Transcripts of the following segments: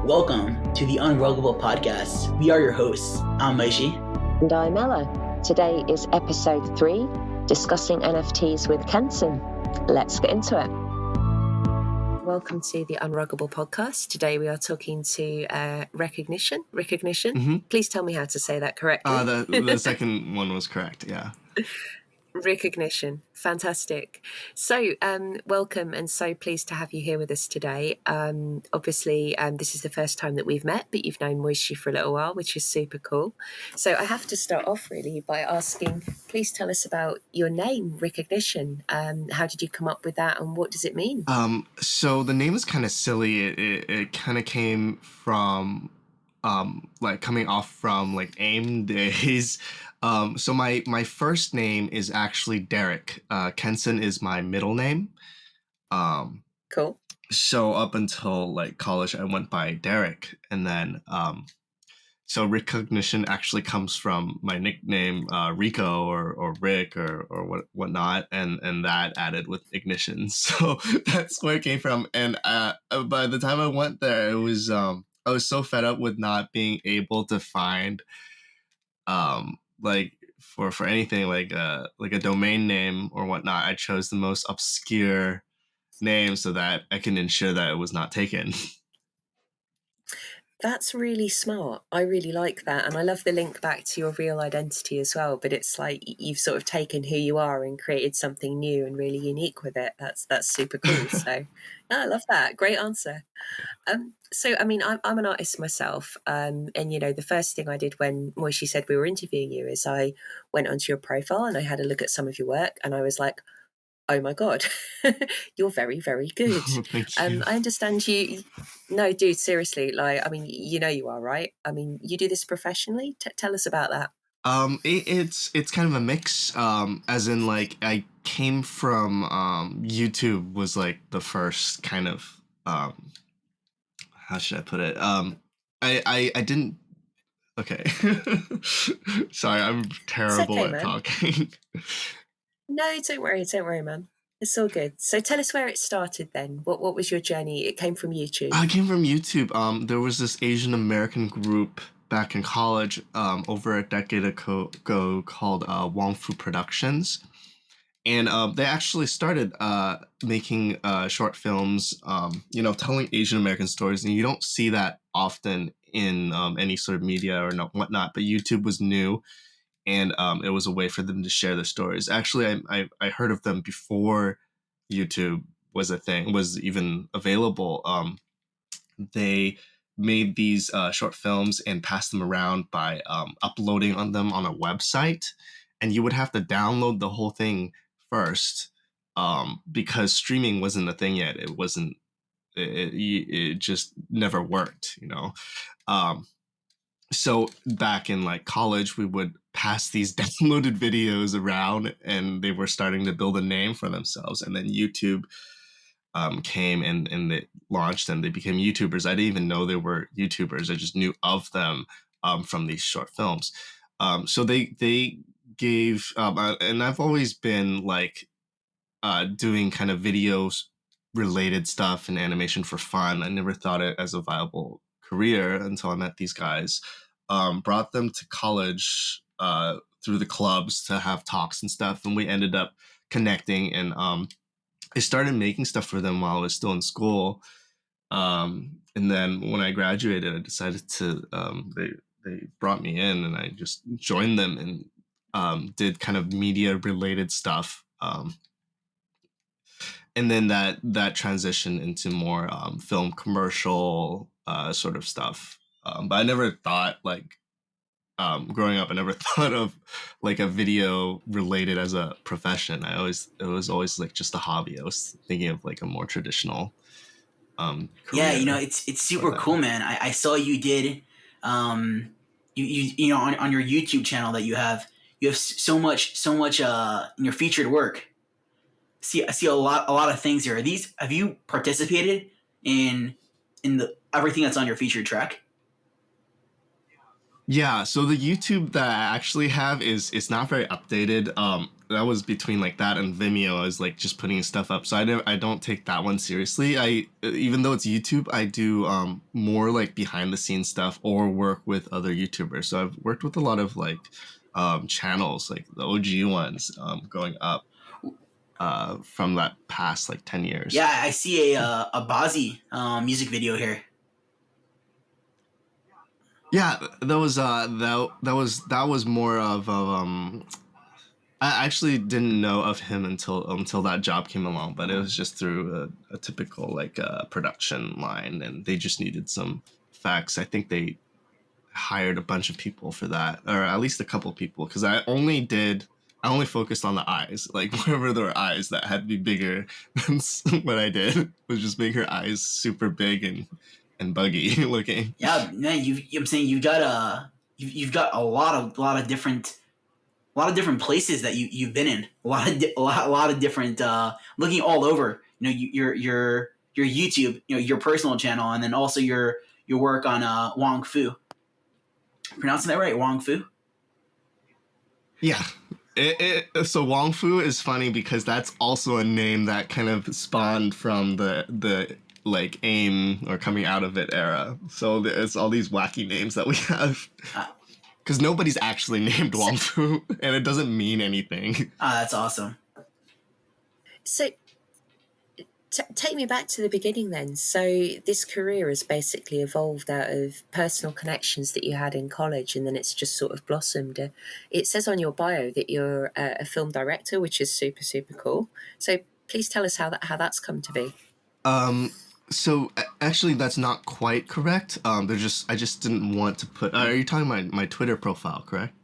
Welcome to the Unruggable podcast. We are your hosts. I'm Moishi. And I'm Ella. Today is episode 3, discussing NFTs with Kenson. Let's get into it. Welcome to the Unruggable podcast. Today we are talking to Rikognition. Mm-hmm. Please tell me how to say that correctly. The second one was correct, yeah. Rikognition. Fantastic. So, welcome, and so pleased to have you here with us today. Obviously, this is the first time that we've met, but you've known Moishi for a little while, which is super cool. So I have to start off really by asking, please tell us about your name, Rikognition. How did you come up with that, and what does it mean? So the name is kind of silly. It kind of came from coming off from AIM days. So my first name is actually Derek. Kenson is my middle name. Cool. So up until college, I went by Derek, and then so Rikognition actually comes from my nickname Rico or Rick or whatnot, and that added with ignition. So that's where it came from. And by the time I went there, it was I was so fed up with not being able to find for anything like a domain name or whatnot. I chose the most obscure name so that I can ensure that it was not taken. That's really smart. I really like that. And I love the link back to your real identity as well. But it's like you've sort of taken who you are and created something new and really unique with it. That's super cool. So no, I love that. Great answer. So, I mean, I'm an artist myself. And, the first thing I did when Moishi said we were interviewing you is I went onto your profile and I had a look at some of your work and I was like, oh my God, you're very, very good. Thank you. I understand you. No, dude, seriously. You are, right? I mean, you do this professionally. Tell us about that. It's kind of a mix. As in I came from YouTube was the first kind of how should I put it? I didn't. Okay. Sorry, I'm terrible at talking. No, don't worry, man. It's all good. So tell us where it started then. What was your journey? It came from YouTube. I came from YouTube. There was this Asian American group back in college over a decade ago called Wong Fu Productions. And they actually started making short films, telling Asian American stories. And you don't see that often in any sort of media or whatnot. But YouTube was new. And it was a way for them to share their stories. Actually, I heard of them before YouTube was even available. They made these short films and passed them around by uploading on them on a website. And you would have to download the whole thing first because streaming wasn't a thing yet. It wasn't. It just never worked, So back in college, we would pass these downloaded videos around, and they were starting to build a name for themselves. And then YouTube came and they launched, and they became YouTubers. I didn't even know they were YouTubers. I just knew of them from these short films. So they gave, and I've always been doing kind of videos related stuff and animation for fun. I never thought it as a viable career until I met these guys. Brought them to college through the clubs to have talks and stuff, and we ended up connecting, and I started making stuff for them while I was still in school, and then when I graduated, I decided to they brought me in, and I just joined them and did kind of media related stuff, and then that transitioned into more film commercial sort of stuff. But I never thought growing up, I never thought of a video related as a profession. It was always just a hobby. I was thinking of a more traditional career. Yeah, it's super cool, man. I saw you did you on your YouTube channel that you have so much in your featured work. I see a lot of things here. Have you participated in everything that's on your featured track? Yeah, so the YouTube that I actually have is not very updated. that was between like that and Vimeo. I was like just putting stuff up, so I don't take that one seriously. I even though it's YouTube, I do more like behind the scenes stuff or work with other YouTubers. So I've worked with a lot of like channels, like the OG ones, going up from that past like 10 years. Yeah, I see a Bazzi music video here. Yeah, that was more of I actually didn't know of him until that job came along, but it was just through a typical like production line, and they just needed some facts. I think they hired a bunch of people for that, or at least a couple people, because I only focused on the eyes, like wherever there were eyes that had to be bigger. That's what I did, was just make her eyes super big and buggy looking. Yeah, man, I'm saying you've got a lot of different places that you've been in, a lot of different looking all over. You know, your YouTube, you know, your personal channel, and then also your work on Wong Fu. Pronouncing that right, Wong Fu? Yeah. So Wong Fu is funny because that's also a name that kind of spawned from the like AIM or coming out of it era. So there's all these wacky names that we have. Because nobody's actually named Wong Fu, and it doesn't mean anything. That's awesome. So take me back to the beginning then. So this career has basically evolved out of personal connections that you had in college, and then it's just sort of blossomed. It says on your bio that you're a film director, which is super, super cool. So please tell us how that's come to be. So actually, that's not quite correct. I just didn't want to put. Are you talking about my Twitter profile, correct?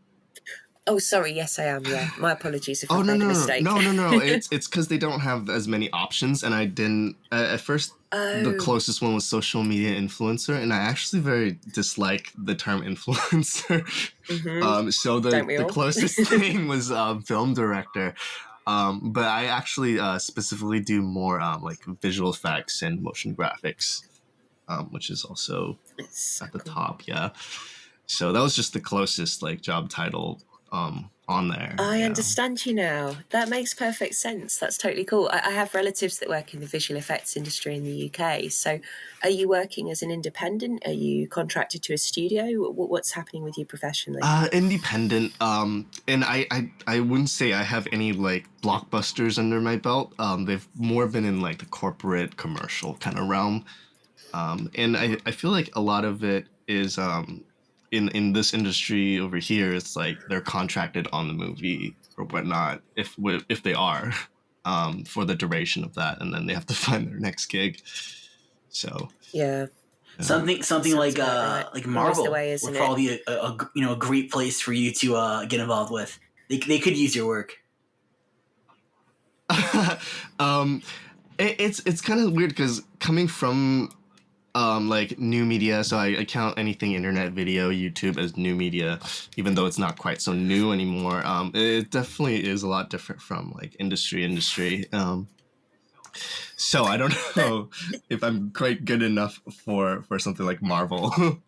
Oh, sorry. Yes, I am. Yeah, my apologies if I no, made no, a mistake. no. It's because they don't have as many options, and I didn't at first. The closest one was social media influencer, and I actually very dislike the term influencer. Mm-hmm. So the closest thing was film director. But I actually specifically do more like visual effects and motion graphics, which is also at the top. Yeah. So that was just the closest like job title on there. I understand you now. That makes perfect sense. That's totally cool. I have relatives that work in the visual effects industry in the UK. So are you working as an independent? Are you contracted to a studio? What's happening with you professionally? Independent. And I wouldn't say I have any like blockbusters under my belt. They've more been in like the corporate commercial kind of realm. And I feel like a lot of it is in this industry over here, it's like they're contracted on the movie or whatnot, if they are, for the duration of that, and then they have to find their next gig. So yeah, something like right. like Marvel would probably be a great place for you to get involved with. They could use your work. It's kind of weird because coming from like new media, so I count anything internet video, YouTube as new media, even though it's not quite so new anymore. It definitely is a lot different from like industry. So I don't know if I'm quite good enough for something like Marvel.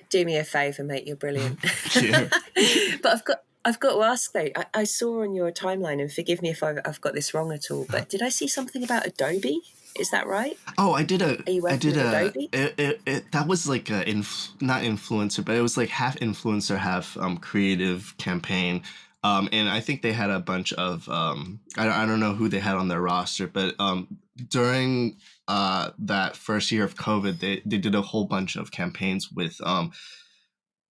Do me a favour, mate. You're brilliant. Yeah. But I've got to ask though. I saw on your timeline, and forgive me if I've got this wrong at all, but did I see something about Adobe? Is that right? Oh, Are you working with Adobe? That was like a not influencer, but it was like half influencer, half creative campaign. And I think they had a bunch of I don't know who they had on their roster, but during that first year of COVID, they did a whole bunch of campaigns with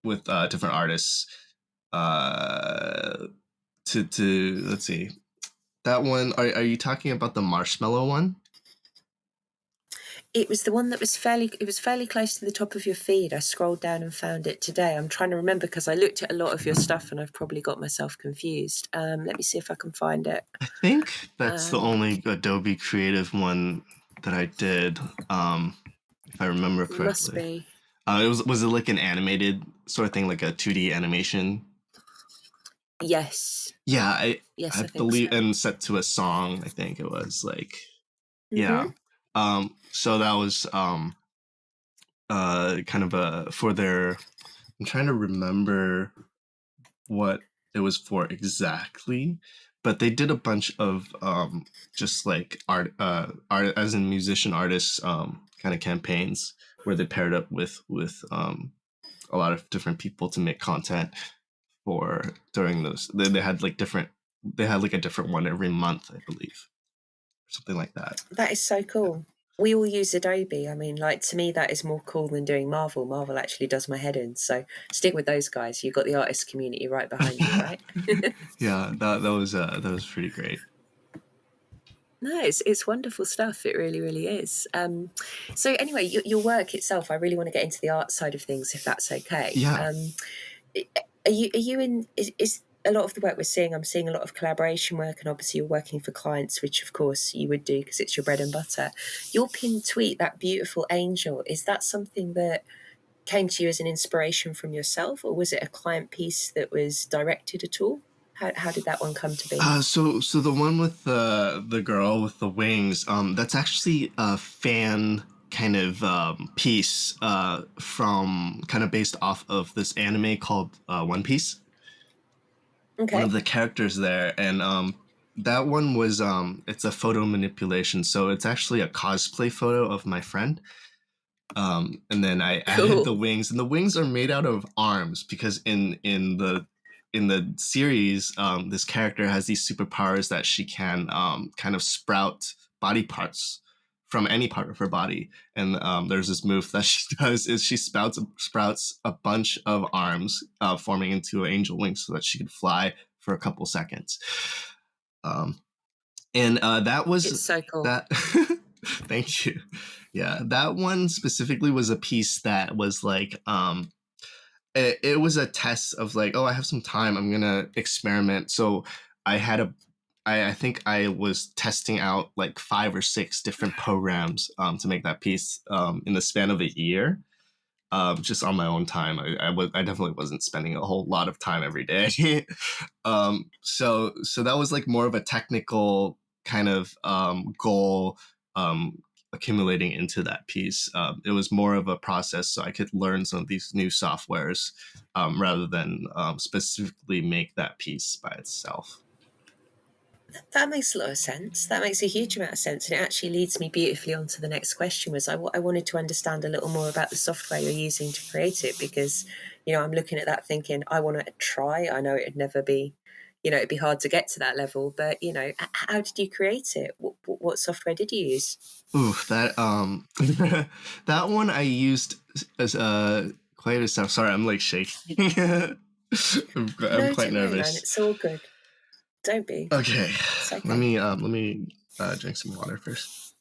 different artists. To let's see, that one. Are you talking about the marshmallow one? It was the one that was fairly close to the top of your feed. I scrolled down and found it today. I'm trying to remember because I looked at a lot of your stuff and I've probably got myself confused. Let me see if I can find it. I think that's the only Adobe Creative one that I did, if I remember correctly. Must be. Was it like an animated sort of thing, like a 2D animation? Yes. Yeah, I believe, so. and set to a song. I think it was like, Mm-hmm. yeah. So that was kind of for their. I'm trying to remember what it was for exactly, but they did a bunch of just like art as in musician artists kind of campaigns where they paired up with a lot of different people to make content for during those. They had like different. They had like a different one every month, I believe, something like that. That is so cool. We all use Adobe. I mean, like, to me, that is more cool than doing Marvel. Marvel actually does my head in. So stick with those guys. You've got the artist community right behind you, right? Yeah, that was pretty great. No, it's wonderful stuff. It really, really is. So anyway, your work itself, I really want to get into the art side of things, if that's okay. Yeah. Are you in? Is a lot of the work we're seeing? I'm seeing a lot of collaboration work, and obviously you're working for clients, which of course you would do because it's your bread and butter. Your pinned tweet, that beautiful angel, is that something that came to you as an inspiration from yourself, or was it a client piece that was directed at all? How did that one come to be? So the one with the girl with the wings, that's actually a fan kind of piece from kind of based off of this anime called One Piece. Okay. One of the characters there, and that one was it's a photo manipulation, so it's actually a cosplay photo of my friend. And then I added the wings, and the wings are made out of arms because in the series, this character has these superpowers that she can kind of sprout body parts from any part of her body. And there's this move that she does is she sprouts a bunch of arms, forming into an angel wing so that she could fly for a couple seconds. And that was it's so cool. That. Thank you. Yeah, that one specifically was a piece that was like it was a test of like, oh, I have some time, I'm gonna experiment. So I think I was testing out like 5 or 6 different programs to make that piece in the span of a year, just on my own time. I definitely wasn't spending a whole lot of time every day. So that was like more of a technical kind of goal accumulating into that piece. It was more of a process so I could learn some of these new softwares rather than specifically make that piece by itself. That makes a lot of sense. That makes a huge amount of sense. And it actually leads me beautifully on to the next question was I wanted to understand a little more about the software you're using to create it because, I'm looking at that thinking, I want to try. I know it'd never be, it'd be hard to get to that level, but, how did you create it? What software did you use? Ooh, that that one I used as quite a stuff. Sorry, I'm like shaking. I'm quite nervous. Man, it's all good. Don't be. Okay. Okay. Let me drink some water first.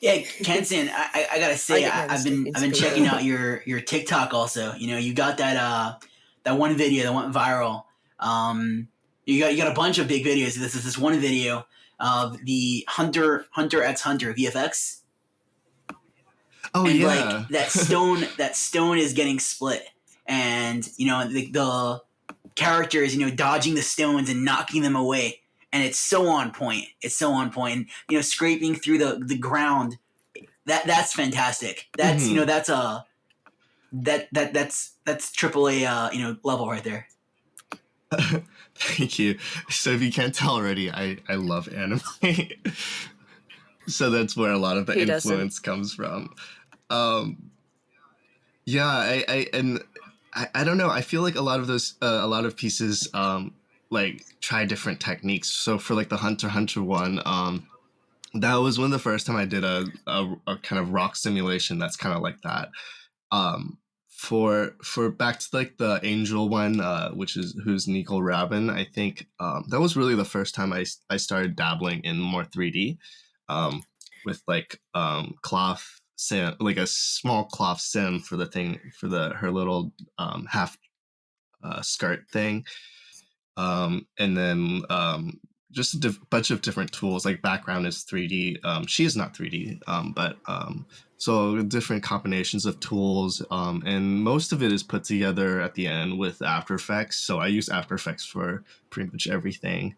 Yeah, Kenson, I gotta say, I've been checking out your TikTok also. You got that one video that went viral. You got a bunch of big videos. This is this one video of the Hunter x Hunter VFX. Oh, and yeah. Like that stone is getting split, and the characters dodging the stones and knocking them away, and it's so on point. And scraping through the ground. That's fantastic. That's that's AAA level right there. Thank you. So if you can't tell already, I love anime. So that's where a lot of the influence comes from. Yeah, I don't know. I feel like a lot of pieces like try different techniques. So for like the Hunter x Hunter one, that was one of the first time I did a kind of rock simulation that's kind of like that. For back to like the Angel one, who's Nicole Rabin, I think that was really the first time I started dabbling in more 3D, with like cloth sim, like a small cloth sim for her little half skirt thing, and then just a bunch of different tools. Like background is 3D. She is not 3D, but so different combinations of tools, and most of it is put together at the end with After Effects. So I use After Effects for pretty much everything.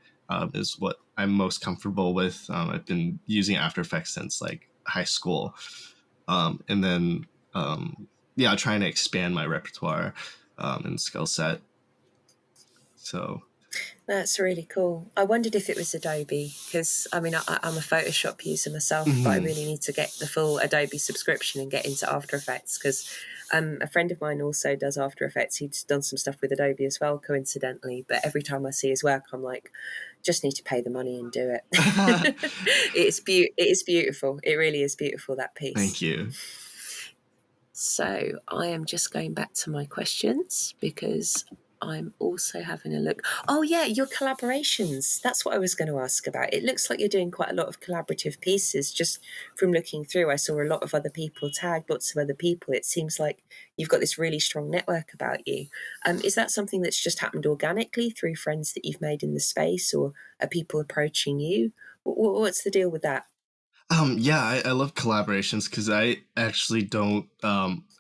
Is what I'm most comfortable with. I've been using After Effects since like high school, and then trying to expand my repertoire and skill set. So That's really cool. I wondered if it was Adobe because I'm a Photoshop user myself, but I really need to get the full Adobe subscription and get into After Effects because a friend of mine also does After Effects. He's done some stuff with Adobe as well, coincidentally. But every time I see his work, I'm like, just need to pay the money and do it. It is beautiful. It really is beautiful, that piece. Thank you. So I am just going back to my questions because I'm also having a look. Oh, yeah, your collaborations. That's what I was going to ask about. It looks like you're doing quite a lot of collaborative pieces. Just from looking through, I saw a lot of other people tagged, lots of other people. It seems like you've got this really strong network about you. Is that something that's just happened organically through friends that you've made in the space, or are people approaching you? What's the deal with that? Yeah, I love collaborations because I actually don't.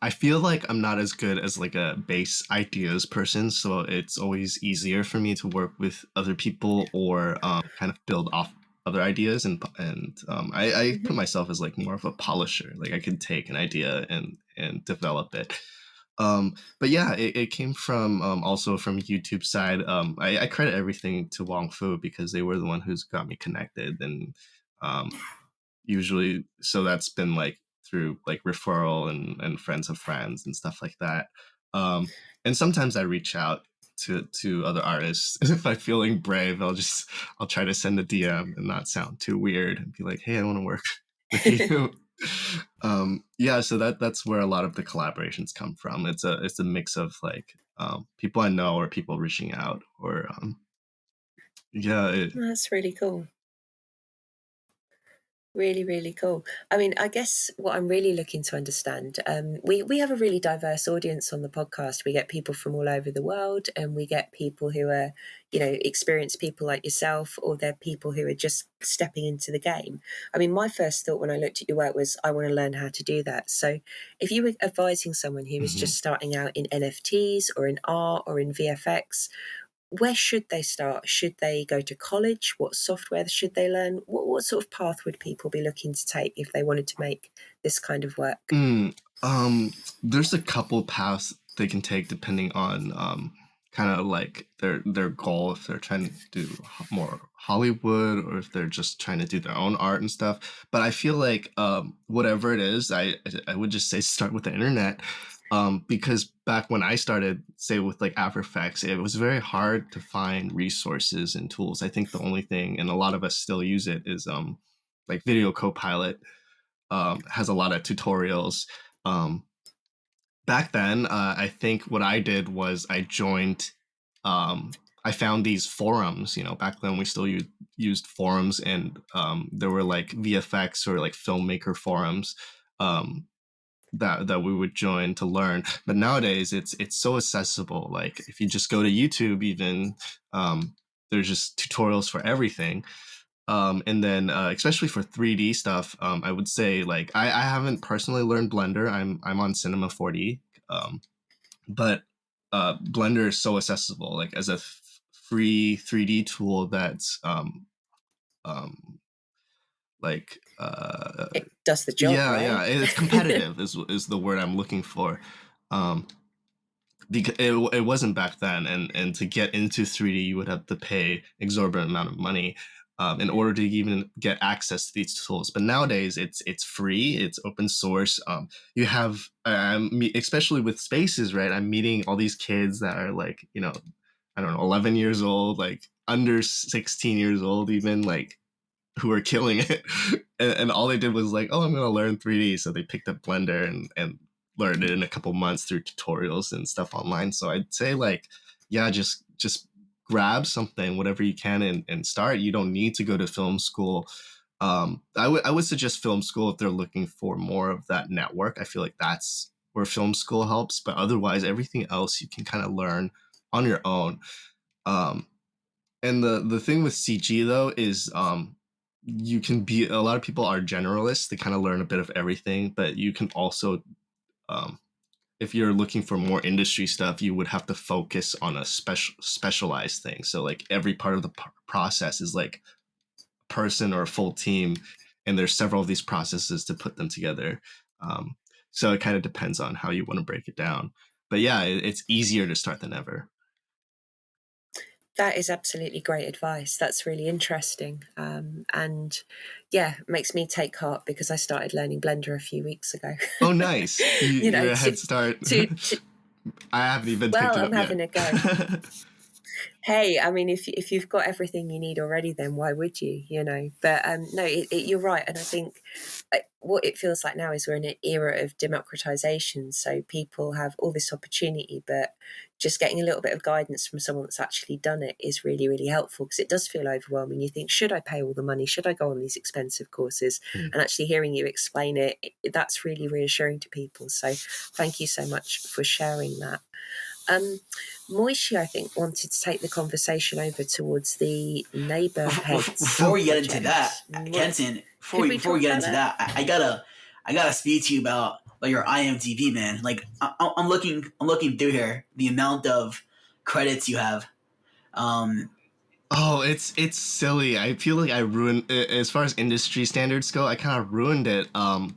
I feel like I'm not as good as like a base ideas person, so it's always easier for me to work with other people or kind of build off other ideas. I put myself as like more of a polisher. Like I could take an idea and develop it. But yeah, it came from also from YouTube side. I credit everything to Wong Fu because they were the one who's got me connected and. Um, Usually so that's been like through like referral and friends of friends and stuff like that, and sometimes I reach out to other artists. If I'm feeling brave, I'll try to send a DM and not sound too weird and be like, hey, I want to work with you. Yeah, so that's where a lot of the collaborations come from. It's a mix of like people I know or people reaching out or yeah. That's really cool. Really, really cool. I mean, I guess what I'm really looking to understand, we have a really diverse audience on the podcast. We get people from all over the world, and we get people who are, experienced people like yourself, or they're people who are just stepping into the game. I mean, my first thought when I looked at your work was, I want to learn how to do that. So if you were advising someone who was just starting out in NFTs or in art or in VFX, where should they start? Should they go to college? What software should they learn? What sort of path would people be looking to take if they wanted to make this kind of work? There's a couple paths they can take depending on kind of like their goal, if they're trying to do more Hollywood or if they're just trying to do their own art and stuff. But I feel like whatever it is, I would just say start with the internet. Because back when I started, say with like After Effects, it was very hard to find resources and tools. I think the only thing, and a lot of us still use it, is like Video Copilot has a lot of tutorials. Um, Back then, I think what I did was I joined. I found these forums. You know, back then we still used forums, and there were like VFX or like filmmaker forums. Um, that we would join to learn. But nowadays it's so accessible. Like if you just go to YouTube, even there's just tutorials for everything. And then especially for 3D stuff, I would say like I haven't personally learned Blender. I'm on Cinema 4D, but Blender is so accessible. Like as a free 3D tool that's like It does the job, right? yeah, it's competitive is the word I'm looking for. Um, because it wasn't back then, and to get into 3D you would have to pay exorbitant amount of money in order to even get access to these tools. But nowadays it's free, it's open source. You have especially with spaces, right? I'm meeting all these kids that are like, I don't know, 11 years old, like under 16 years old even, like who are killing it. And all they did was like, oh, I'm going to learn 3D. So they picked up Blender and learned it in a couple months through tutorials and stuff online. So I'd say like, yeah, just grab something, whatever you can, and start. You don't need to go to film school. I would suggest film school if they're looking for more of that network. I feel like that's where film school helps. But otherwise, everything else you can kind of learn on your own. And the thing with CG though is you can be, a lot of people are generalists, they kind of learn a bit of everything, but you can also um, if you're looking for more industry stuff, you would have to focus on a specialized thing. So like every part of the process is like a person or a full team, and there's several of these processes to put them together. So it kind of depends on how you want to break it down. But yeah, it's easier to start than ever. That is absolutely great advice. That's really interesting. And yeah, it makes me take heart because I started learning Blender a few weeks ago. Oh, nice. You know, You're a head start. to I haven't even picked well, it I'm up having yet. a go. Hey, I mean, if you've got everything you need already, then why would you? You know, but no, you're right, and I think what it feels like now is we're in an era of democratization. So people have all this opportunity, but just getting a little bit of guidance from someone that's actually done it is really, really helpful, because it does feel overwhelming. You think, should I pay all the money? Should I go on these expensive courses? Mm. And actually hearing you explain it, that's really reassuring to people. So thank you so much for sharing that. Moishi, I think, wanted to take the conversation over towards the Neighborheadz. Before we get into that, project. Kenson, Could we before we talk get about into that, I gotta speak to you about your IMDb, man. Like I'm looking through here, the amount of credits you have. Oh, it's silly. I feel like I ruined, as far as industry standards go, I kind of ruined it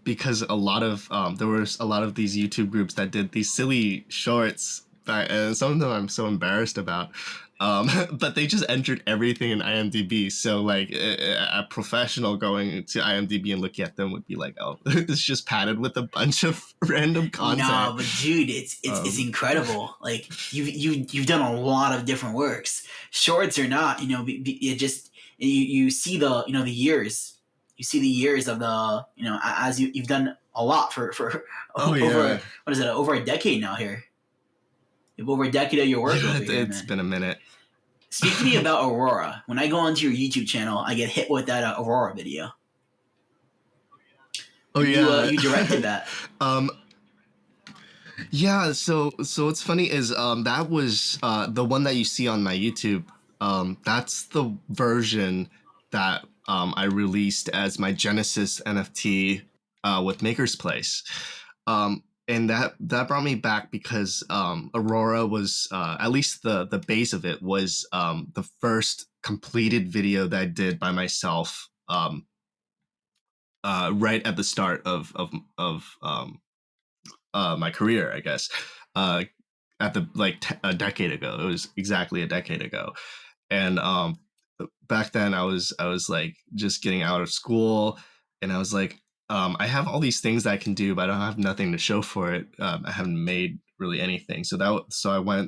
because a lot of there was a lot of these YouTube groups that did these silly shorts and some of them I'm so embarrassed about. But they just entered everything in IMDb. So like a professional going to IMDb and looking at them would be like, oh, it's just padded with a bunch of random content. No, but dude, it's incredible. Like you've done a lot of different works, shorts or not. You know, it just you see the the years. You see the years of the as you've done a lot for Oh over yeah, what is it, over a decade now here. You have over a decade of your work yeah. over here, It's man. been a minute. Speak to me about Aurora. When I go onto your YouTube channel, I get hit with that Aurora video. Oh yeah, You directed that. Yeah, so what's funny is that was the one that you see on my YouTube. That's the version that I released as my Genesis NFT with Maker's Place. And that brought me back because Aurora was at least the base of it was the first completed video that I did by myself right at the start of my career, I guess. At the a decade ago, it was exactly a decade ago, and back then I was like just getting out of school, and I was like, I have all these things that I can do, but I don't have nothing to show for it. I haven't made really anything, so I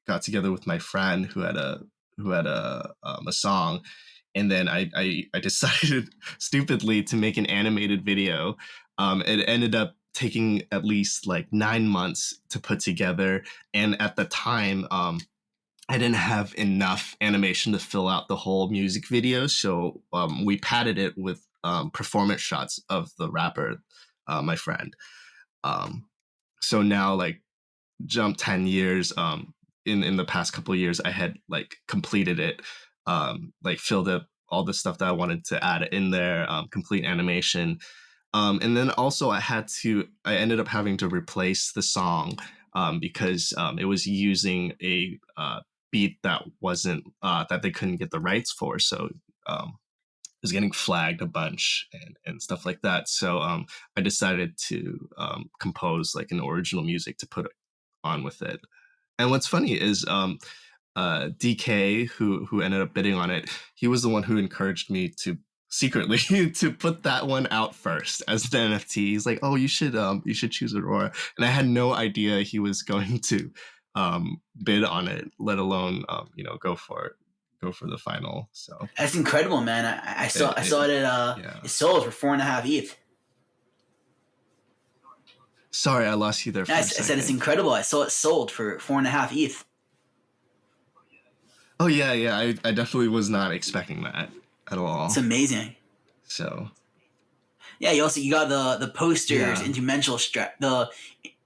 got together with my friend who had a song, and then I decided stupidly to make an animated video. It ended up taking at least like 9 months to put together, and at the time I didn't have enough animation to fill out the whole music video, so we padded it with performance shots of the rapper, my friend. So now, like, jump 10 years, in the past couple of years, I had like completed it, like filled up all the stuff that I wanted to add in there, complete animation. And then also I ended up having to replace the song because it was using a beat that wasn't that they couldn't get the rights for. So it was getting flagged a bunch and stuff like that. So I decided to compose like an original music to put on with it. And what's funny is DK, who ended up bidding on it, he was the one who encouraged me to secretly to put that one out first as the NFT. He's like, "Oh, you should choose Aurora," and I had no idea he was going to bid on it, let alone go for the final. So That's incredible, man. I saw it at yeah. it sold for 4.5 ETH. Sorry, I lost you there for I a second. said it's incredible. I saw it sold for 4.5 ETH. Oh yeah, I definitely was not expecting that at all. It's amazing. So yeah, you got the posters, Yeah. the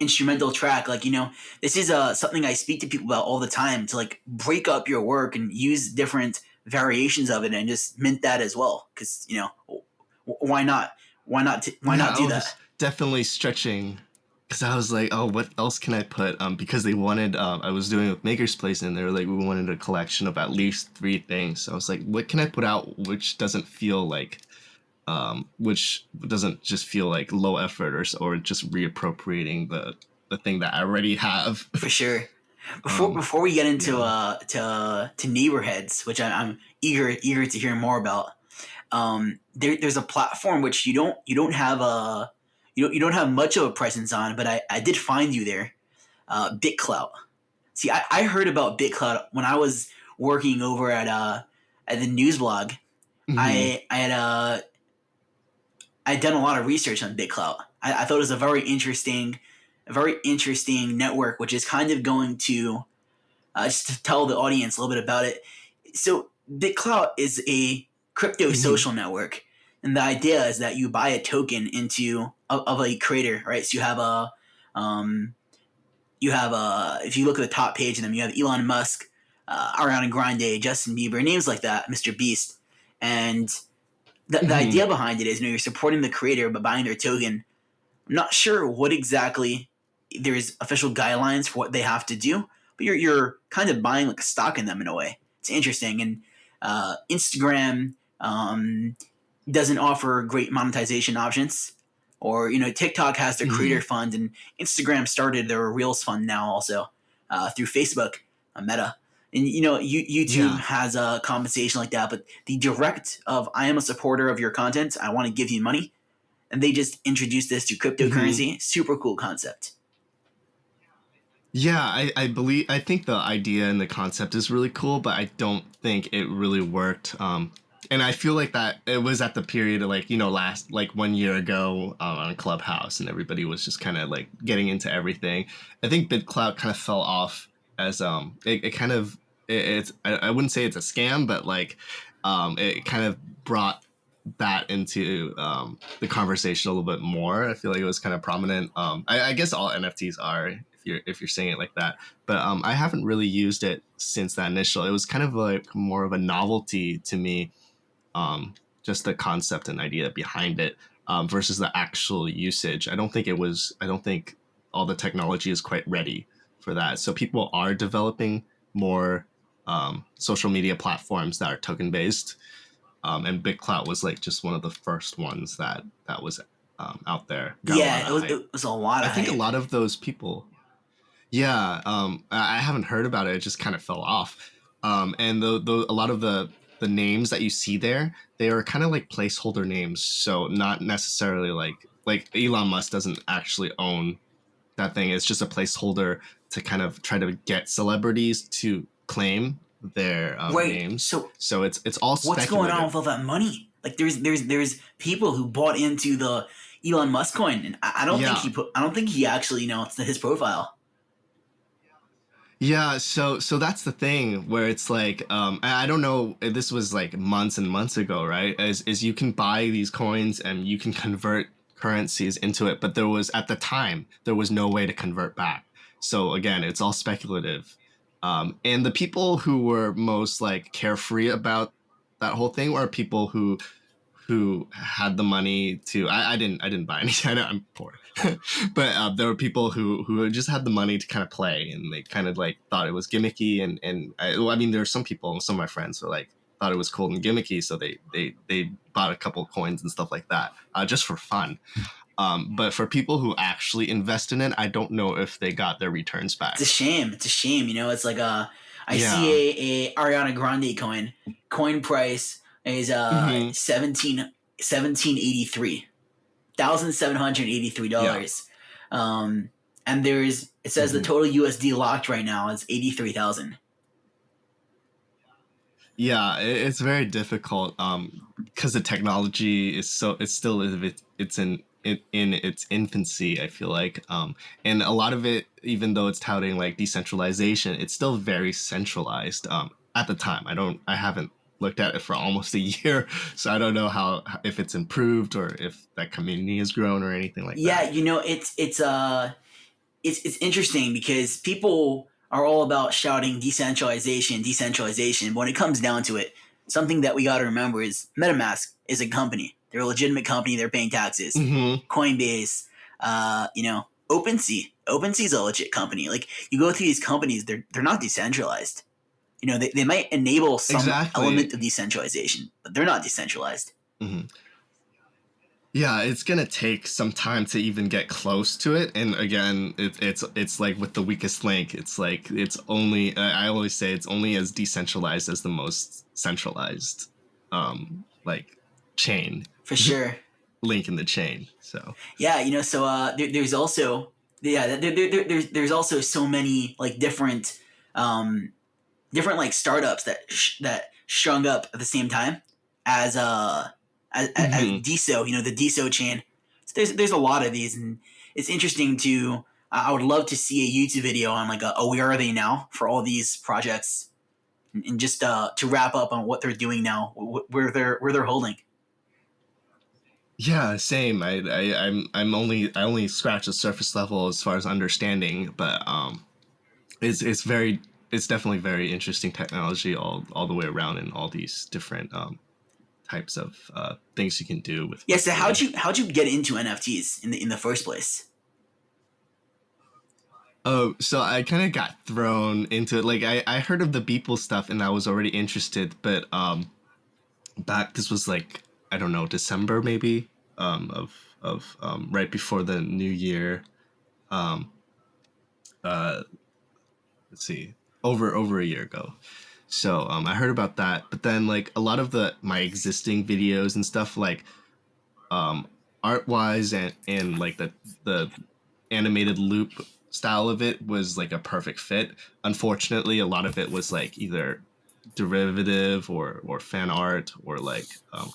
instrumental track. Like, this is something I speak to people about all the time, to like break up your work and use different variations of it and just mint that as well. Because why not? Why not do I that? was definitely stretching because I was like, oh, what else can I put? Because they wanted, I was doing it with Maker's Place, and they were like, we wanted a collection of at least 3 things. So I was like, what can I put out which doesn't feel like, which doesn't just feel like low effort or just reappropriating the thing that I already have. For sure. Before we get into Yeah. to Neighborheadz, which I'm eager to hear more about. There's a platform which you don't have a you don't have much of a presence on, but I did find you there. Bitclout. See, I heard about Bitclout when I was working over at the news blog. Hmm. I'd done a lot of research on Bitclout. I thought it was a very interesting network, which is kind of going to just to tell the audience a little bit about it. So Bitclout is a crypto Hmm. social network, and the idea is that you buy a token of a creator, right? So you have if you look at the top page of them, you have Elon Musk, Ariana Grande, Justin Bieber, names like that, Mr. Beast, and the Hmm. idea behind it is, you're supporting the creator by buying their token. I'm not sure what exactly there's official guidelines for what they have to do, but you're kind of buying like a stock in them in a way. It's interesting, and Instagram doesn't offer great monetization options, or TikTok has their creator Hmm. fund, and Instagram started their Reels fund now also through Facebook, Meta. And YouTube Yeah. has a compensation like that, but the direct of I am a supporter of your content, I want to give you money, and they just introduced this to Hmm. cryptocurrency. Super cool concept. Yeah, I think the idea and the concept is really cool, but I don't think it really worked. And I feel like that it was at the period of like, last like 1 year ago on Clubhouse, and everybody was just kind of like getting into everything. I think BitClout kind of fell off as it kind of it's I wouldn't say it's a scam, but like it kind of brought that into the conversation a little bit more. I feel like it was kind of prominent. I guess all NFTs are, if you're saying it like that, but I haven't really used it since that initial. It was kind of like more of a novelty to me, just the concept and idea behind it, versus the actual usage. I don't think it was. I don't think all the technology is quite ready for that. So people are developing more social media platforms that are token based, and BitClout was like just one of the first ones that was out there. Got a lot Yeah, of hype. it was a lot I of think a hype. lot of those people, yeah, I haven't heard about it. It just kind of fell off. And a lot of the names that you see there, they are kind of like placeholder names. So not necessarily like Elon Musk doesn't actually own that thing. It's just a placeholder to kind of try to get celebrities to claim their Right. names. So So it's all what's going on with speculative. all that money? Like there's people who bought into the Elon Musk coin, and Yeah. I don't think he actually it's his profile. Yeah, so that's the thing where it's like I don't know, this was like months and months ago, right? Is you can buy these coins and you can convert currencies into it, but there was at the time there was no way to convert back. So again, it's all speculative. And the people who were most like carefree about that whole thing were people who had the money to. I didn't buy any. I'm poor, but there were people who just had the money to kind of play, and they kind of like thought it was gimmicky, well, I mean there were some people, some of my friends who like thought it was cool and gimmicky, so they bought a couple coins and stuff like that, just for fun. But for people who actually invest in it, I don't know if they got their returns It's a back. shame. It's a shame. It's like I see Yeah. a Ariana Grande coin. Coin price is Hmm. 1783 Yeah. $1,783. Um, and it says the Hmm. total USD locked right now is 83,000. Yeah, it's very difficult because the technology is so it's still it's in its infancy. I feel like, and a lot of it, even though it's touting like decentralization, it's still very centralized. At the time, I haven't looked at it for almost a year, so I don't know how if it's improved or if that community has grown or anything like Yeah, that. it's interesting because people are all about shouting decentralization, decentralization. But when it comes down to it, something that we got to remember is MetaMask is a company. They're a legitimate company. They're paying taxes. Hmm. Coinbase, OpenSea. OpenSea is a legit company. Like you go through these companies, they're not decentralized. They might enable some Exactly. element of decentralization, but they're not decentralized. Hmm. Yeah, it's gonna take some time to even get close to it, and again, it's like with the weakest link. It's like it's only I always say it's only as decentralized as the most centralized, like chain For sure. link in the chain. So Yeah, so there's also there's also so many like different like startups that strung up at the same time as as Mhm. DeSo, the DeSo chain. So there's a lot of these, and it's interesting to. I would love to see a YouTube video on like a where are they now for all these projects, and just to wrap up on what they're doing now, where they're holding. Yeah, same. I only scratch the surface level as far as understanding, but it's very it's definitely very interesting technology all the way around, and all these different types of things you can do with Yeah. So Web3. how'd you get into NFTs in the first place? Oh, so I kind of got thrown into it. Like I heard of the Beeple stuff and I was already interested, but back this was like I don't know December maybe of right before the new year. Um, uh, let's see, over a year ago. So I heard about that, but then like a lot of the my existing videos and stuff like art wise and like the animated loop style of it was like a perfect fit. Unfortunately, a lot of it was like either derivative or fan art or like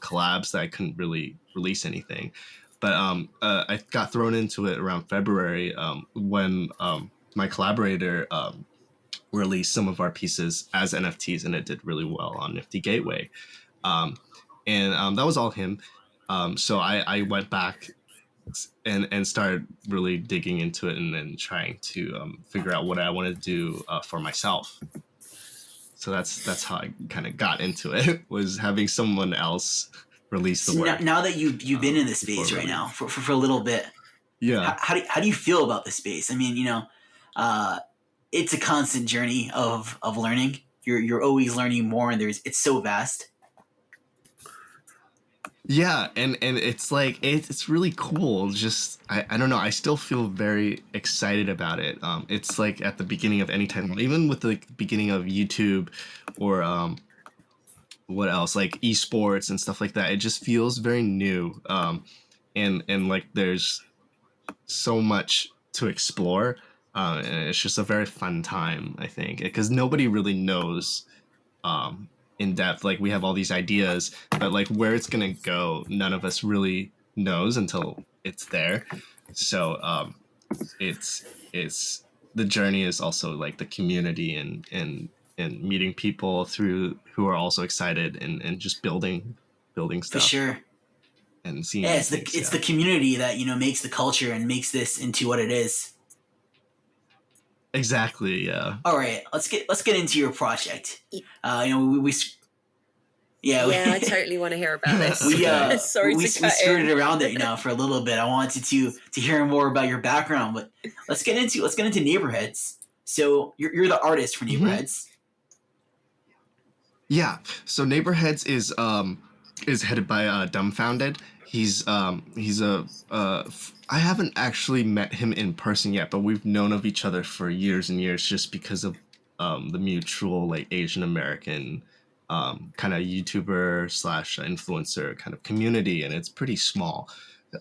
collabs that I couldn't really release anything. But I got thrown into it around February when my collaborator released some of our pieces as NFTs, and it did really well on Nifty Gateway. Um, and that was all him. So I went back and started really digging into it and then trying to figure out what I wanted to do for myself. So that's how I kind of got into it, was having someone else release the So work. now that you've been in this space right release. now for a little bit, Yeah. how do you feel about the space? I mean, uh, it's a constant journey of learning. You're always learning more, and it's so vast. Yeah, and it's like it's really cool. Just I don't know. I still feel very excited about it. It's like at the beginning of any time, even with the beginning of YouTube, or what else like esports and stuff like that. It just feels very new. And like there's so much to explore. And it's just a very fun time, I think, because nobody really knows um, in depth. Like we have all these ideas, but like where it's gonna go, none of us really knows until it's there. So it's the journey is also like the community and meeting people through who are also excited and just building For stuff sure. and seeing Yeah, new it's things. the community that makes the culture and makes this into what it is. Exactly. Yeah. All right, let's get into your project. We yeah Yeah, I totally want to hear about this. Sorry we to cut skirted in. around it for a little bit. I wanted to hear more about your background, but let's get into Neighborheadz. So you're the artist for Neighborheadz. Yeah. So Neighborheadz is headed by Dumbfounded. He's a I haven't actually met him in person yet, but we've known of each other for years and years just because of the mutual like Asian American kind of YouTuber slash influencer kind of community, and it's pretty small.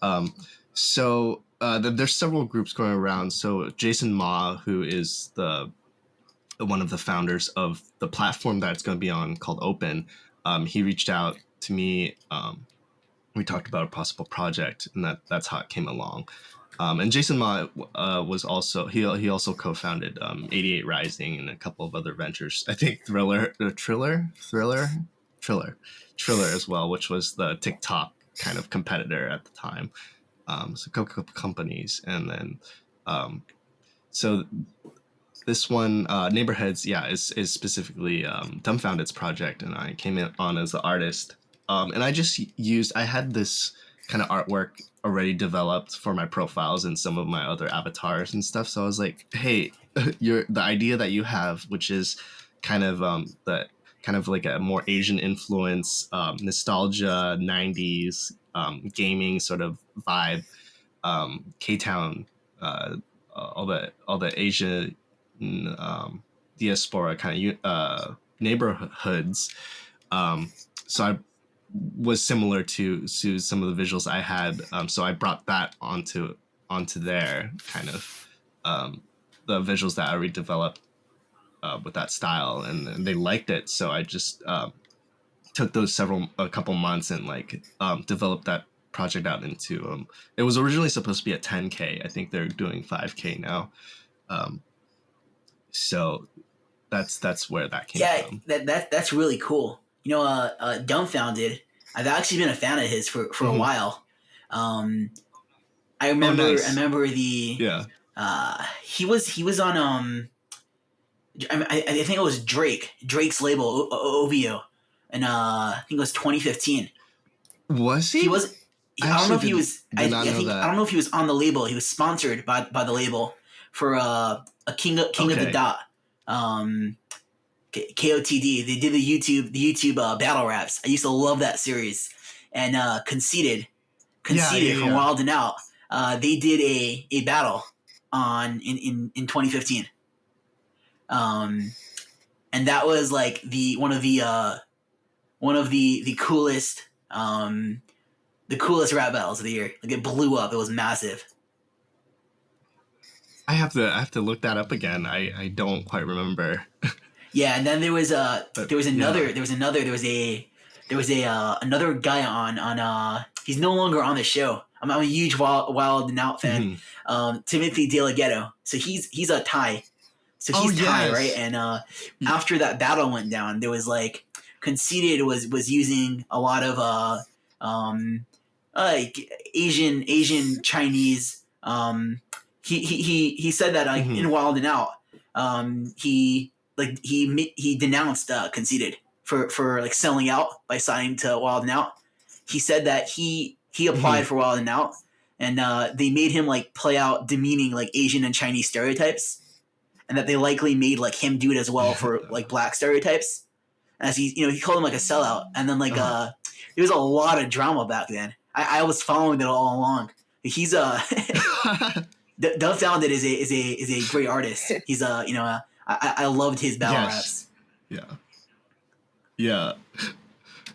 Um, so there's several groups going around. So Jason Ma, who is the one of the founders of the platform that it's going to be on called Open, he reached out to me. We talked about a possible project, and that's how it came along. And Jason Ma was also he also co-founded 88 Rising and a couple of other ventures. I think Triller as well, which was the TikTok kind of competitor at the time. So a couple companies, and then so this one, Neighborheadz, yeah, is specifically Dumbfounded's project, and I came in on as the artist. And I just I had this kind of artwork already developed for my profiles and some of my other avatars and stuff. So I was like, hey, the idea that you have, which is kind of the kind of like a more Asian influence, nostalgia, 90s gaming sort of vibe. K-Town, all the Asian diaspora kind of neighborhoods. So I was similar to some of the visuals I had. So I brought that onto their kind of the visuals that I already developed with that style, and they liked it. So I just took those a couple months and like developed that project out into it was originally supposed to be at 10K. I think they're doing 5K now. So that's where that came from. That's really cool. You know, Dumbfounded, I've actually been a fan of his for a while. I remember nice. I remember the he was on I think it was Drake's label OVO, and I think it was 2015. Was he? He was. I don't know if he was. I don't know if he was on the label. He was sponsored by the label for a King of the Dot, KOTD. They did the YouTube battle raps. I used to love that series, and Conceited from Wild and Out. They did a battle in 2015. And that was like one of the coolest rap battles of the year. Like, it blew up. It was massive. I have to look that up again. I don't quite remember. Yeah, and then there was another guy on he's no longer on the show. I'm a huge Wild and Out fan. Timothy DeLaGhetto. So he's a Thai. So he's Thai, right? And after that battle went down, there was like Conceited was using a lot of like Asian Chinese. He said that like in Wild and Out, he denounced Conceited for like selling out by signing to Wild and Out. He said that he applied for Wild and Out, and they made him like play out demeaning like Asian and Chinese stereotypes, and that they likely made like him do it as well for like black stereotypes. As he called him like a sellout, and then like there was a lot of drama back then. I was following it all along. He's Dumbfounded is a great artist. He's I loved his battle raps. Yeah.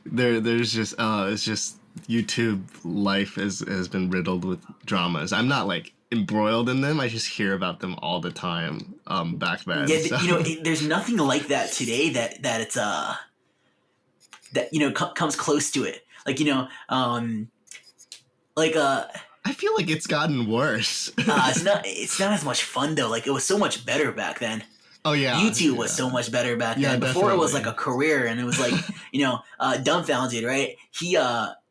There's just it's just YouTube life has been riddled with dramas. I'm not like embroiled in them. I just hear about them all the time. Back then, there's nothing like that today that it's comes close to it. Like I feel like it's gotten worse. It's not as much fun though. Like, it was so much better back then. Oh yeah, YouTube was so much better back then. Before it was like a career, and it was like Dumbfounded, right?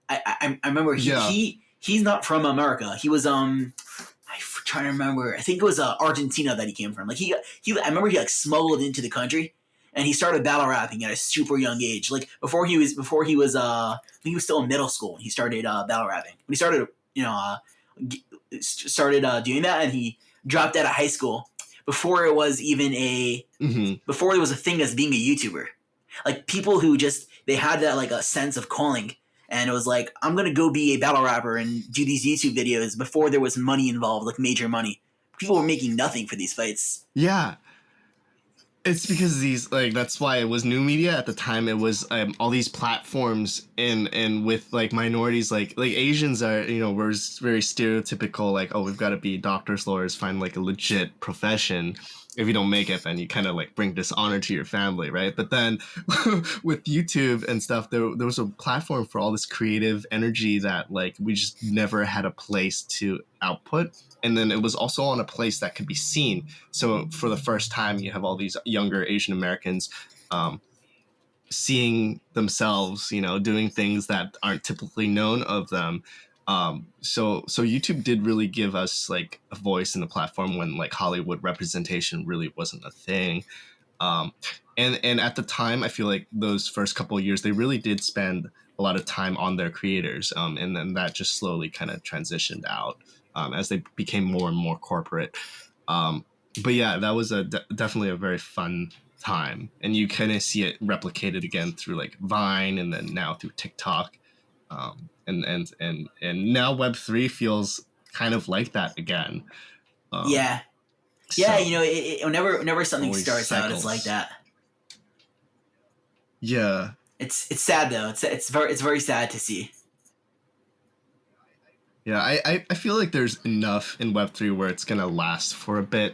I remember he's not from America. He was I'm trying to remember. I think it was Argentina that he came from. Like I remember he like smuggled into the country, and he started battle rapping at a super young age. Like before he was I think he was still in middle school when he started battle rapping. When he started doing that, and he dropped out of high school before it was even before there was a thing as being a YouTuber. Like, people who just, they had that like a sense of calling, and it was like, I'm gonna go be a battle rapper and do these YouTube videos before there was money involved, like major money. People were making nothing for these fights. Yeah. It's because that's why it was new media at the time. It was all these platforms and with like minorities, like Asians are, we're very stereotypical, like, oh, we've got to be doctors, lawyers, find like a legit profession. If you don't make it, then you kind of like bring dishonor to your family, right? But then with YouTube and stuff, there was a platform for all this creative energy that like we just never had a place to output. And then it was also on a place that could be seen. So for the first time, you have all these younger Asian Americans seeing themselves, doing things that aren't typically known of them. So YouTube did really give us like a voice in the platform when like Hollywood representation really wasn't a thing. And at the time, I feel like those first couple of years, they really did spend a lot of time on their creators. And then that just slowly kind of transitioned out as they became more and more corporate. But yeah, that was definitely a very fun time. And you kind of see it replicated again through like Vine, and then now through TikTok. and now Web3 feels kind of like that again. Yeah, So whenever something always starts out, it's like cycles. that. Yeah. It's sad though. It's very sad to see. Yeah, I feel like there's enough in Web3 where it's gonna last for a bit,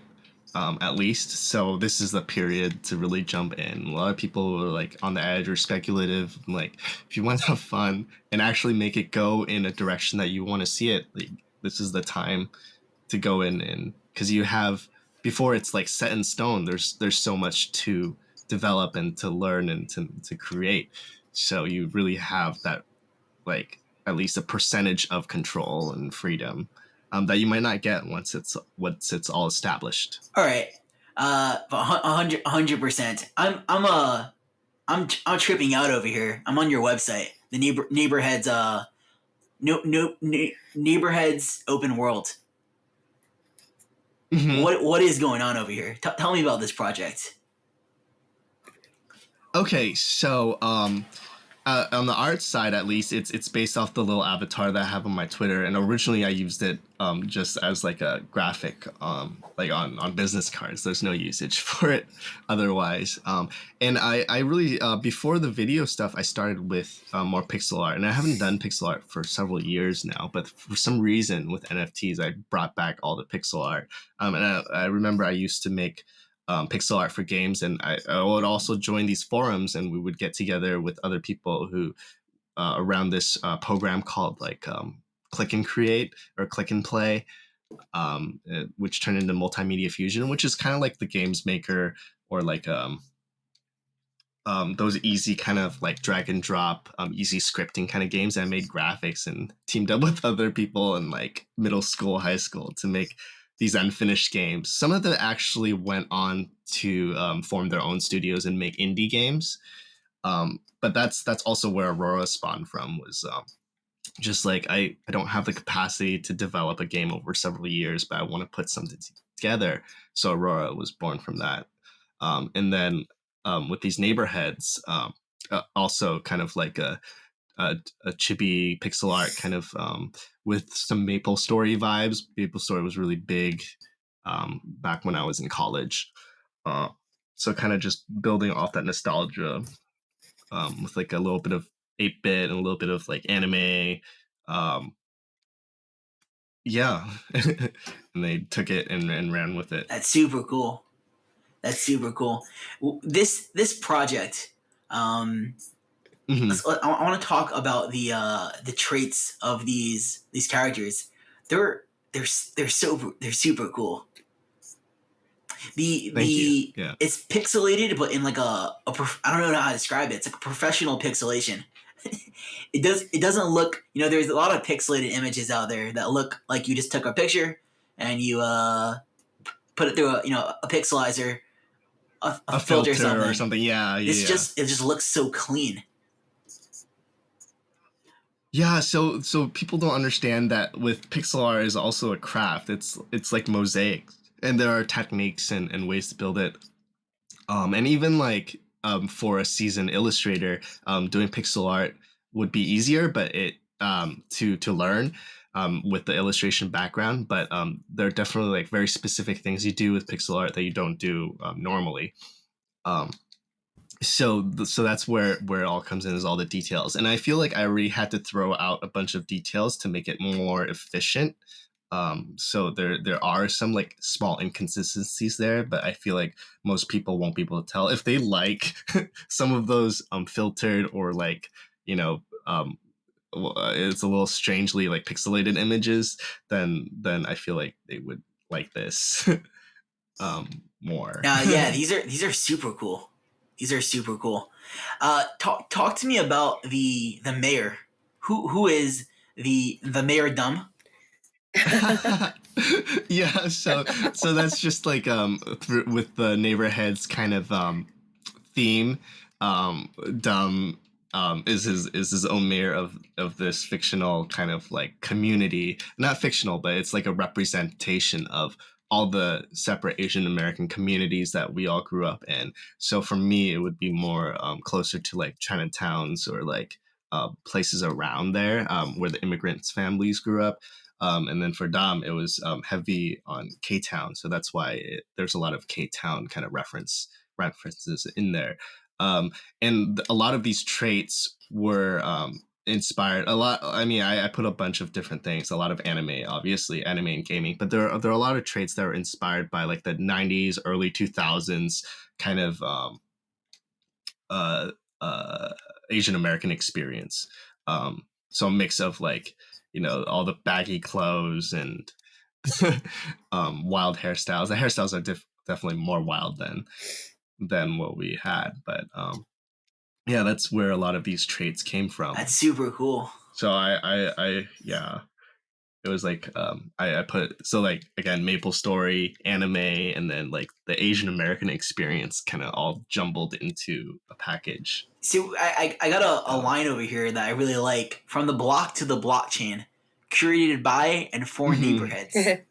at least. So this is the period to really jump in. A lot of people are like on the edge or speculative. Like, if you want to have fun and actually make it go in a direction that you want to see it, like this is the time to go in, and because you have, before it's like set in stone, there's so much to develop and to learn and to create. So you really have that, like, at least a percentage of control and freedom, that you might not get once it's all established. All right, 100%. I'm tripping out over here. I'm on your website, the Neighborheadz Neighborheadz open world. Mm-hmm. What is going on over here? Tell me about this project. Okay, so on the art side, at least, it's based off the little avatar that I have on my Twitter, and originally I used it just as like a graphic, like on business cards. There's no usage for it otherwise. And I really, before the video stuff, I started with more pixel art, and I haven't done pixel art for several years now. But for some reason, with NFTs, I brought back all the pixel art. And I remember I used to make pixel art for games, and I would also join these forums, and we would get together with other people who around this program called like Click and Create or Click and Play, which turned into Multimedia Fusion, which is kind of like the Games Maker, or like those easy kind of like drag and drop, easy scripting kind of games. I made graphics and teamed up with other people in like middle school, high school to make these unfinished games. Some of them actually went on to form their own studios and make indie games. But that's also where Aurora spawned from, was just like, I don't have the capacity to develop a game over several years, but I want to put something together. So Aurora was born from that. And then with these Neighborheadz, also kind of like a chibi pixel art kind of, with some Maple Story vibes. Maple Story was really big back when I was in college. So kind of just building off that nostalgia, with like a little bit of 8-bit and a little bit of like anime. Yeah. And they took it and ran with it. That's super cool. That's super cool. This project. Mhm. I want to talk about the traits of these characters. They're super cool. Thank you. Yeah. It's pixelated, but in like I don't know how to describe it. It's like a professional pixelation. It doesn't look, there's a lot of pixelated images out there that look like you just took a picture and you put it through a pixelizer, a filter or something. Yeah. It just looks so clean. Yeah, so people don't understand that with pixel art is also a craft. It's like mosaics, and there are techniques and ways to build it. And even like for a seasoned illustrator, doing pixel art would be easier, but it to learn with the illustration background. But there are definitely like very specific things you do with pixel art that you don't do normally. So that's where it all comes in, is all the details. And I feel like I already had to throw out a bunch of details to make it more efficient. So there are some like small inconsistencies there, but I feel like most people won't be able to tell if they like some of those filtered, or like, it's a little strangely like pixelated images, then I feel like they would like this more. Yeah, these are super cool. These are super cool. Talk to me about the mayor. Who is the mayor dumb? Yeah, so that's just like with the Neighborheadz kind of theme. Dumb is his own mayor of this fictional kind of like community. Not fictional, but it's like a representation of all the separate Asian American communities that we all grew up in. So for me, it would be more closer to like Chinatowns, or like places around there where the immigrants' families grew up. And then for Dom, it was heavy on K-Town, so that's why there's a lot of K-Town kind of references in there. And a lot of these traits were inspired a lot. I mean, I put a bunch of different things, a lot of anime, obviously anime and gaming, but there are a lot of traits that are inspired by like the 90s, early 2000s kind of uh, Asian American experience. So a mix of like, you know, all the baggy clothes and wild hairstyles. The hairstyles are definitely more wild than what we had, but yeah, that's where a lot of these traits came from. That's super cool. So I yeah, it was like I put, so like again, Maple Story, anime, and then like the Asian American experience kind of all jumbled into a package. So I got a line over here that I really like: from the block to the blockchain, curated by and for Neighborheadz.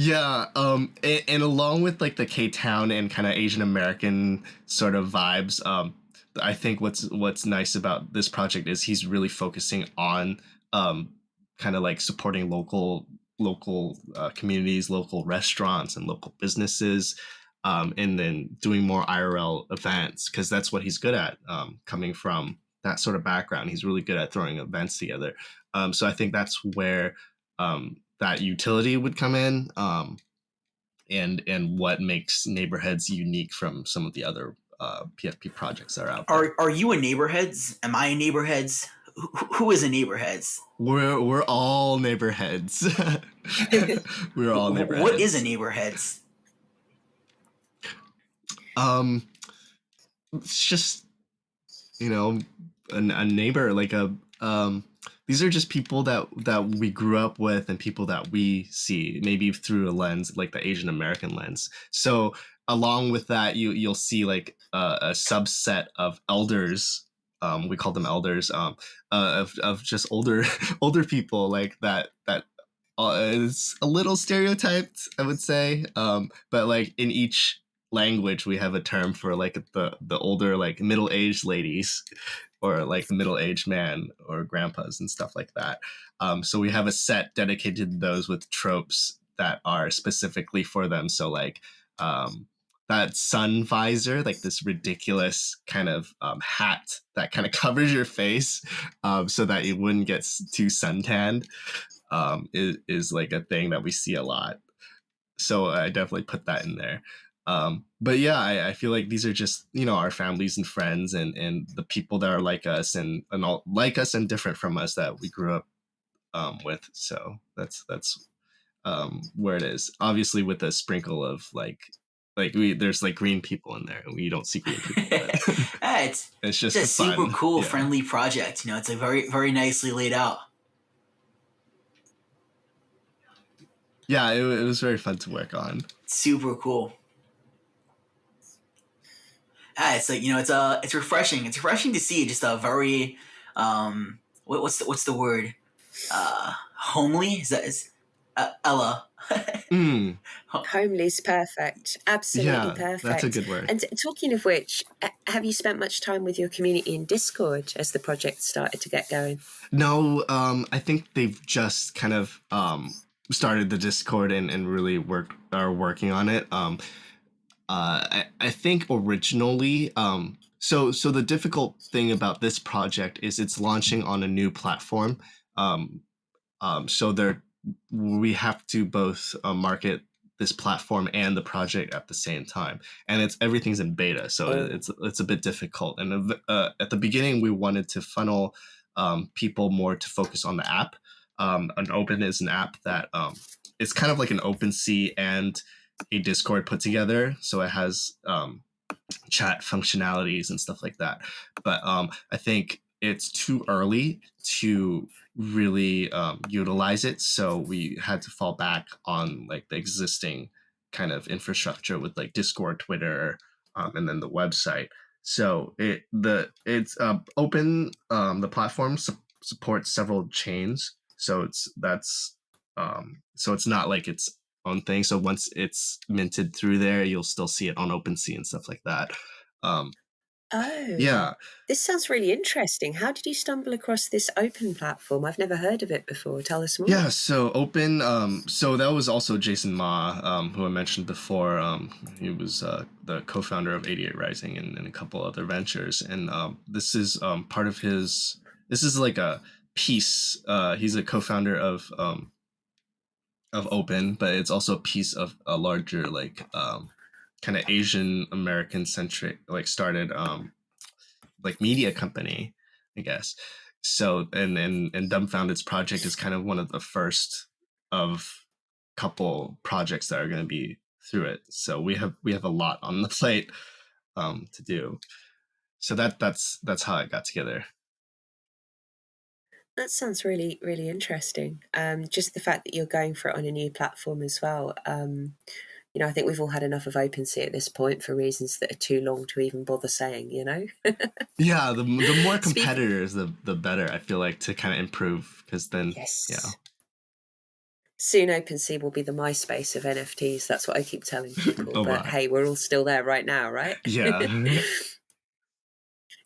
Yeah, and along with like the K-Town and kind of Asian American sort of vibes, I think what's nice about this project is he's really focusing on kind of like supporting local communities, local restaurants, and local businesses, and then doing more IRL events because that's what he's good at. Coming from that sort of background, he's really good at throwing events together. So I think that's where that utility would come in, and what makes Neighborheadz unique from some of the other PFP projects that are out there. Are you a Neighborheadz? Am I a Neighborheadz? Who is a Neighborheadz? We're all Neighborheadz. We're all Neighborheadz. What is a Neighborheadz? It's just, you know, a neighbor, like a these are just people that we grew up with and people that we see maybe through a lens like the Asian American lens. So along with that, you'll see like a subset of elders. We call them elders, of just older people like that is a little stereotyped, I would say. But like in each language, we have a term for like the older, like middle-aged ladies, or like the middle-aged man or grandpas and stuff like that. So we have a set dedicated to those with tropes that are specifically for them. So like that sun visor, like this ridiculous kind of hat that kind of covers your face so that you wouldn't get too suntanned, is like a thing that we see a lot. So I definitely put that in there. But yeah, I feel like these are just, you know, our families and friends and the people that are like us and all like us and different from us that we grew up with. So that's where it is. Obviously with a sprinkle of like there's like green people in there. We don't see green people. It's just a super fun, cool, friendly project. You know, it's like very, very nicely laid out. Yeah, it was very fun to work on. Super cool. It's like, you know, it's refreshing. It's refreshing to see just a very what's the word? Homely? Is Ella? Homely is perfect. Absolutely perfect. That's a good word. And talking of which, have you spent much time with your community in Discord as the project started to get going? No, I think they've just kind of started the Discord and really are working on it. I think originally, so the difficult thing about this project is it's launching on a new platform. So we have to both market this platform and the project at the same time, and everything's in beta, so it's a bit difficult. And at the beginning, we wanted to funnel people more to focus on the app. An Open is an app that it's kind of like an OpenSea and a Discord put together, so it has chat functionalities and stuff like that. But I think it's too early to really utilize it, so we had to fall back on like the existing kind of infrastructure with like Discord, Twitter, and then the website. So it's open. The platform supports several chains, so it's not like its own thing. So once it's minted through there, you'll still see it on OpenSea and stuff like that. Oh, Yeah. this sounds really interesting. How did you stumble across this open platform? I've never heard of it before. Tell us more. Yeah, so open. So that was also Jason Ma, who I mentioned before. He was the co-founder of 88 Rising and a couple other ventures. And this is part of his. This is like a piece. He's a co-founder of Open, but it's also a piece of a larger like kind of Asian American centric like started like media company, I guess. So and Dumbfounded's project is kind of one of the first of couple projects that are going to be through it. So we have a lot on the plate to do. So that's how it got together. That sounds really, really interesting. Just the fact that you're going for it on a new platform as well. You know, I think we've all had enough of OpenSea at this point for reasons that are too long to even bother saying, you know? Yeah, the more Speak. competitors, the better. I feel like to kind of improve because then Yes. Soon OpenSea will be the MySpace of NFTs. That's what I keep telling people. Oh But my. hey, we're all still there right now, right? Yeah.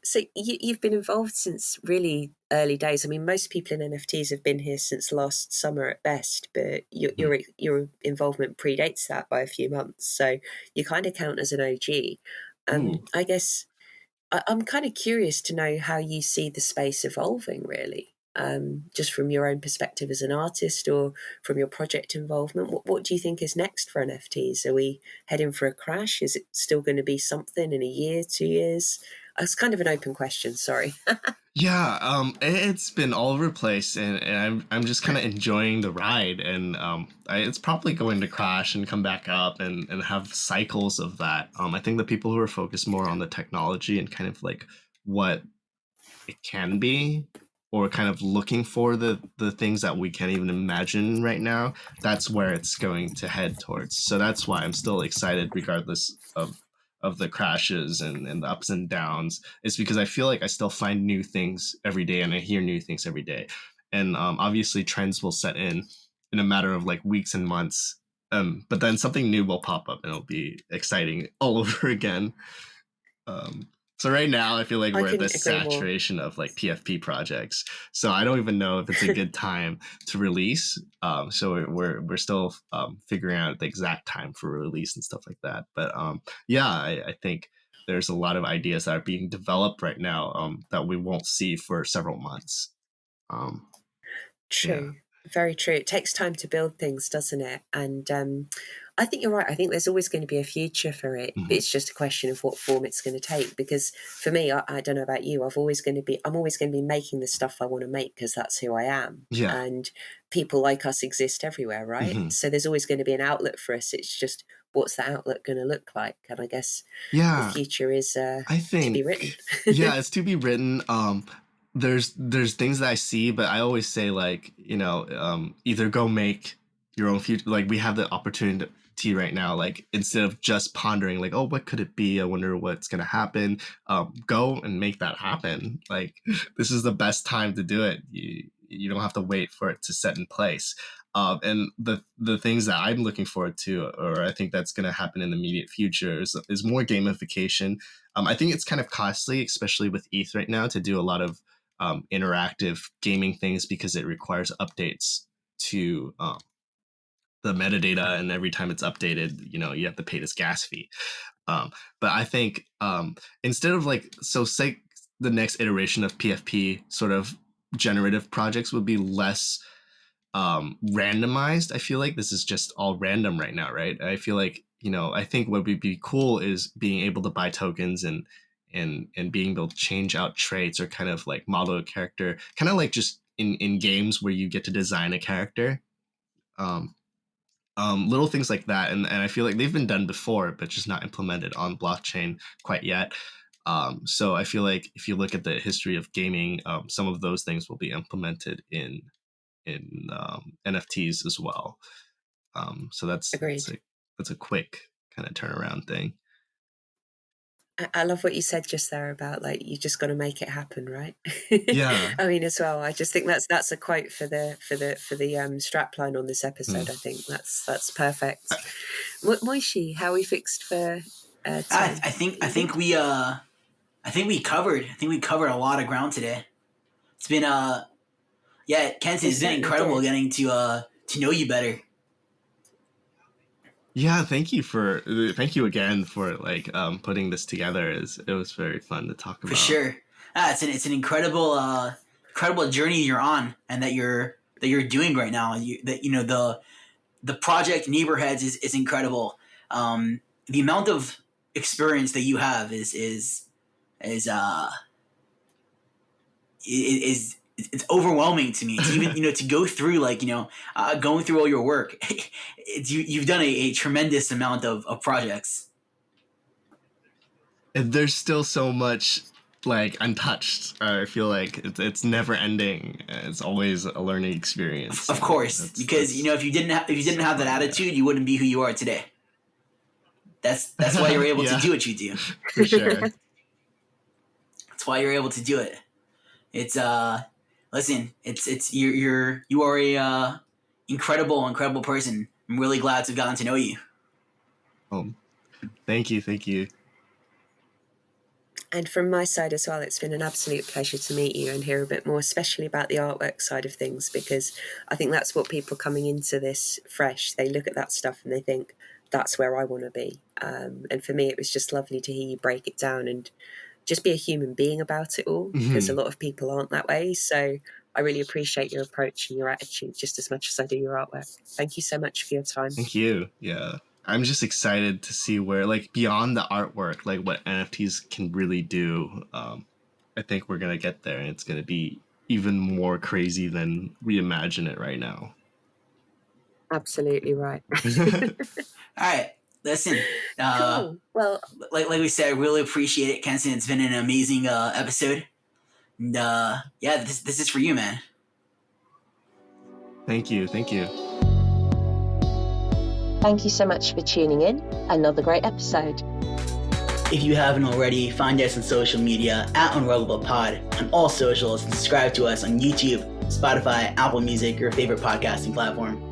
So you've been involved since really early days. I mean, most people in NFTs have been here since last summer at best, but your involvement predates that by a few months. So you kind of count as an OG. Ooh. I guess I'm kind of curious to know how you see the space evolving, really. Just from your own perspective as an artist or from your project involvement, what do you think is next for NFTs? Are we heading for a crash? Is it still going to be something in a year, 2 years? It's kind of an open question, sorry. Yeah, it's been all over the place, and I'm just kind of enjoying the ride, and it's probably going to crash and come back up, and have cycles of that. I think the people who are focused more on the technology and kind of like what it can be, or kind of looking for the things that we can't even imagine right now, that's where it's going to head towards. So that's why I'm still excited regardless of the crashes and the ups and downs. It's because I feel like I still find new things every day and I hear new things every day. And obviously trends will set in a matter of like weeks and months. But then something new will pop up and it'll be exciting all over again. So right now I feel like I we're at the couldn't agree more. saturation of like PFP projects. So I don't even know if it's a good time to release. So we're still figuring out the exact time for release and stuff like that. But yeah, I think there's a lot of ideas that are being developed right now that we won't see for several months. Yeah. True. Very true. It takes time to build things, doesn't it? And I think you're right. I think there's always going to be a future for it. Mhm. It's just a question of what form it's going to take. Because for me, I don't know about you. I'm always going to be making the stuff I want to make because that's who I am. Yeah. And people like us exist everywhere, right? Mhm. So there's always going to be an outlet for us. It's just what's the outlet going to look like? And I guess the Yeah. future is I to be think written. yeah, it's to be written. There's things that I see, but I always say like, either go make your own future. Like we have the opportunity right now, like instead of just pondering like, oh, what could it be? I wonder what's gonna happen. Go and make that happen. Like this is the best time to do it. You don't have to wait for it to set in place. And the things that I'm looking forward to, or I think that's going to happen in the immediate future, is more gamification. I think it's kind of costly, especially with ETH right now, to do a lot of interactive gaming things because it requires updates to the metadata, and every time it's updated, you have to pay this gas fee. But I think instead of like, so say the next iteration of PFP sort of generative projects would be less randomized. I feel like this is just all random right now, right? I feel like, I think what would be cool is being able to buy tokens and being able to change out traits or kind of like model a character, kind of like just in games where you get to design a character. Um, Little things like that, and I feel like they've been done before, but just not implemented on blockchain quite yet. So I feel like if you look at the history of gaming, some of those things will be implemented in NFTs as well. So that's Agreed. that's a quick kind of turnaround thing. I love what you said just there about like you just got to make it happen, right? Yeah. I mean, as well, I just think that's a quote for the strapline on this episode. I think that's perfect. Moishi, how are we fixed for time? I think we I think we covered a lot of ground today. It's been Kenson, it's been incredible getting to know you better. Yeah, thank you again for like putting this together. It was very fun to talk about. For sure. It's an incredible journey you're on, and that you're doing right now. The project Neighborheadz is incredible. The amount of experience that you have is it's overwhelming to me to even to go through going through all your work. You've done a tremendous amount of projects, and there's still so much like untouched. I feel like it's never ending. It's always a learning experience. Of course, because if you didn't have that attitude, you wouldn't be who you are today. That's why you're able to do what you do. For sure. That's why you're able to do it. It's listen, you are a incredible person. I'm really glad to have gotten to know you. Thank you. And from my side as well, it's been an absolute pleasure to meet you and hear a bit more, especially about the artwork side of things, because I think that's what people coming into this fresh, they look at that stuff and they think, that's where I want to be. And for me, it was just lovely to hear you break it down and just be a human being about it all, because a lot of people aren't that way. So I really appreciate your approach and your attitude just as much as I do your artwork. Thank you so much for your time. Thank you. Yeah. I'm just excited to see where, like, beyond the artwork, like what NFTs can really do. I think we're going to get there, and it's going to be even more crazy than we imagine it right now. Absolutely right. All right. Listen, cool. Well, like we said, I really appreciate it, Kenson. It's been an amazing episode. And this is for you, man. Thank you. Thank you so much for tuning in. Another great episode. If you haven't already, find us on social media at UNRUGGABLE Pod on all socials, and subscribe to us on YouTube, Spotify, Apple Music, your favorite podcasting platform.